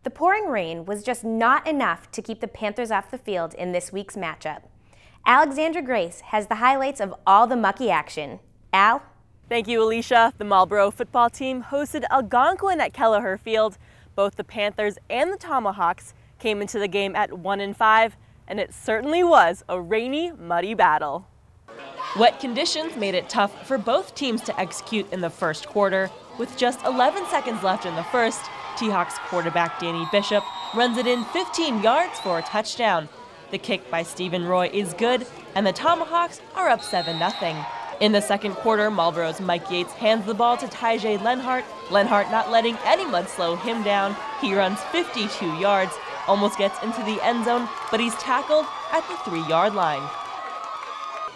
The pouring rain was just not enough to keep the Panthers off the field in this week's matchup. Alexandra Grace has the highlights of all the mucky action. Al? Thank you, Alicia. The Marlborough football team hosted Algonquin at Kelleher Field. Both the Panthers and the Tomahawks came into the game at 1-5, and it certainly was a rainy, muddy battle. Wet conditions made it tough for both teams to execute in the first quarter. With just 11 seconds left in the first, T-Hawks quarterback Danny Bishop runs it in 15 yards for a touchdown. The kick by Stephen Roy is good, and the Tomahawks are up 7-0. In the second quarter, Marlborough's Mike Yates hands the ball to Tyjae Lenhart. Lenhart not letting any mud slow him down. He runs 52 yards, almost gets into the end zone, but he's tackled at the 3-yard line.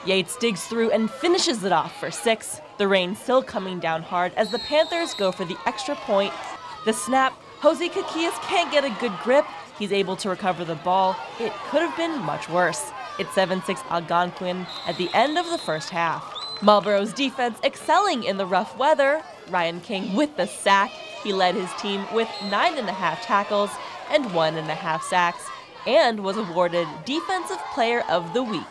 Yates digs through and finishes it off for 6. The rain still coming down hard as the Panthers go for the extra point. The snap, Jose Caquillas can't get a good grip. He's able to recover the ball. It could have been much worse. It's 7-6 Algonquin at the end of the first half. Marlborough's defense excelling in the rough weather. Ryan King with the sack. He led his team with 9.5 tackles and 1.5 sacks and was awarded Defensive Player of the Week.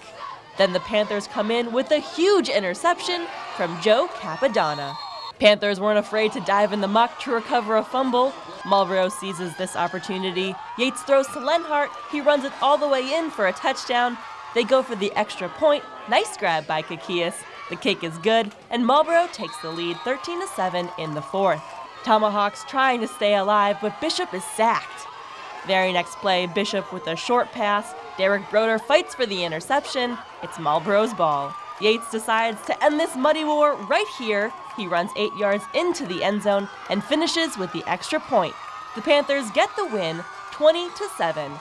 Then the Panthers come in with a huge interception from Joe Capadonna. Panthers weren't afraid to dive in the muck to recover a fumble. Marlborough seizes this opportunity. Yates throws to Lenhart. He runs it all the way in for a touchdown. They go for the extra point. Nice grab by Caquillas. The kick is good, and Marlborough takes the lead 13-7 in the fourth. Tomahawks trying to stay alive, but Bishop is sacked. Very next play, Bishop with a short pass. Derek Broder fights for the interception. It's Marlborough's ball. Yates decides to end this muddy war right here. He runs 8 yards into the end zone and finishes with the extra point. The Panthers get the win, 20-7.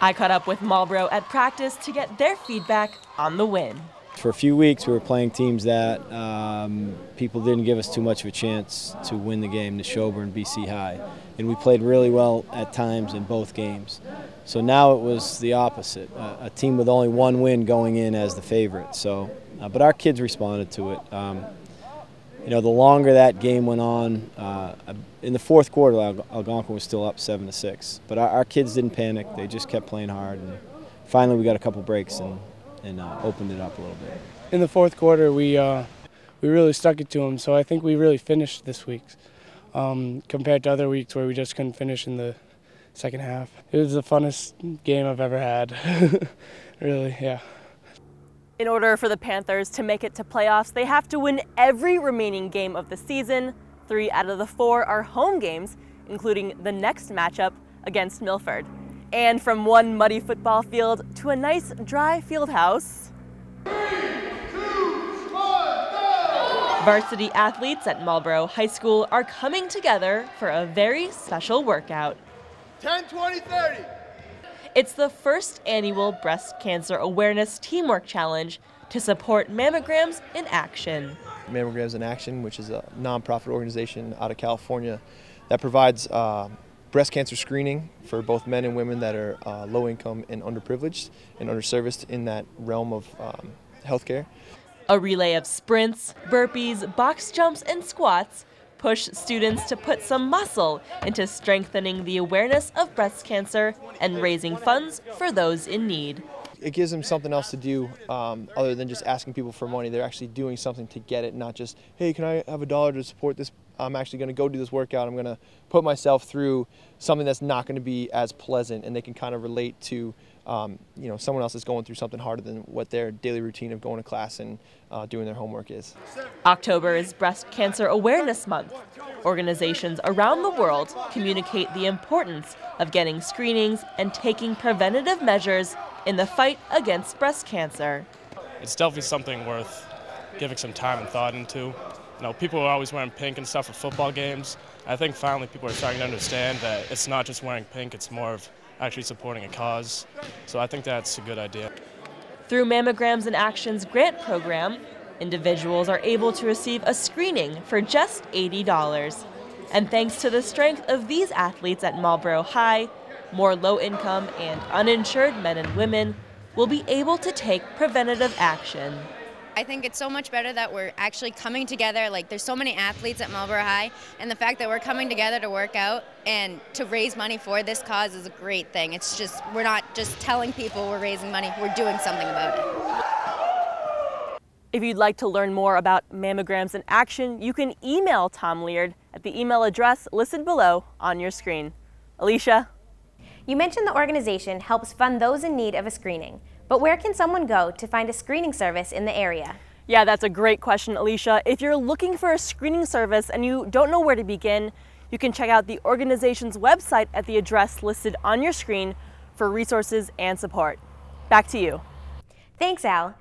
I caught up with Marlborough at practice to get their feedback on the win. For a few weeks, we were playing teams that people didn't give us too much of a chance to win the game, the Shelburne, BC High. And we played really well at times in both games. So now it was the opposite, a team with only one win going in as the favorite. So, but our kids responded to it. You know, the longer that game went on, in the fourth quarter, Algonquin was still up 7-6. But our kids didn't panic. They just kept playing hard. And finally, we got a couple breaks and opened it up a little bit. In the fourth quarter, we really stuck it to them. So I think we really finished this week compared to other weeks where we just couldn't finish in the second half. It was the funnest game I've ever had. Really, yeah. In order for the Panthers to make it to playoffs, they have to win every remaining game of the season. 3 out of the 4 are home games, including the next matchup against Milford. And from one muddy football field to a nice dry field house, 3, 2, 1, go! Varsity athletes at Marlborough High School are coming together for a very special workout. 10, 20, 30. It's the first annual Breast Cancer Awareness Teamwork Challenge to support Mammograms in Action. Mammograms in Action, which is a nonprofit organization out of California that provides breast cancer screening for both men and women that are low income and underprivileged and underserviced in that realm of healthcare. A relay of sprints, burpees, box jumps, and squats push students to put some muscle into strengthening the awareness of breast cancer and raising funds for those in need. It gives them something else to do other than just asking people for money. They're actually doing something to get it, not just, hey, can I have $1 to support this? I'm actually going to go do this workout. I'm going to put myself through something that's not going to be as pleasant, and they can kind of relate to you know, someone else is going through something harder than what their daily routine of going to class and doing their homework is. October is Breast Cancer Awareness Month. Organizations around the world communicate the importance of getting screenings and taking preventative measures in the fight against breast cancer. It's definitely something worth giving some time and thought into. You know, people are always wearing pink and stuff for football games. I think finally people are starting to understand that it's not just wearing pink, it's more of actually supporting a cause. So I think that's a good idea. Through Mammograms in Action's grant program, individuals are able to receive a screening for just $80. And thanks to the strength of these athletes at Marlborough High, more low-income and uninsured men and women will be able to take preventative action. I think it's so much better that we're actually coming together. Like, there's so many athletes at Marlborough High, and the fact that we're coming together to work out and to raise money for this cause is a great thing. It's just, we're not just telling people we're raising money, we're doing something about it. If you'd like to learn more about mammograms in action, you can email Tom Leard at the email address listed below on your screen. Alicia? You mentioned the organization helps fund those in need of a screening, but where can someone go to find a screening service in the area? Yeah, that's a great question, Alicia. If you're looking for a screening service and you don't know where to begin, you can check out the organization's website at the address listed on your screen for resources and support. Back to you. Thanks, Al.